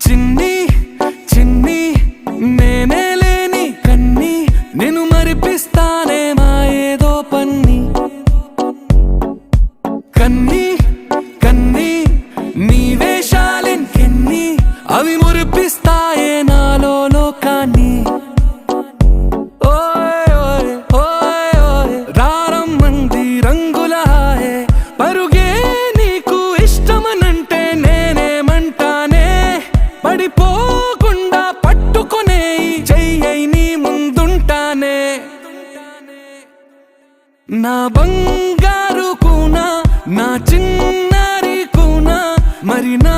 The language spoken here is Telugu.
చిన్ని చిన్ని నేనే లేని కన్ని నేను మరిపిస్తానే మా ఏదో పన్ని కన్ని కన్ని నీ వేషాలెన్ని అవి మురిపిస్తాయే నాలో లోకాన్ని రారమ్మంది రంగుల హాయే పరుగే నీకు ఇష్టమనంటే నేనేమంటానే పడిపోకుండా పట్టుకునే చెయ్యై నీ ముందుంటానే నా బంగారు కూనా నా చిన్నారి కూనా మరి నా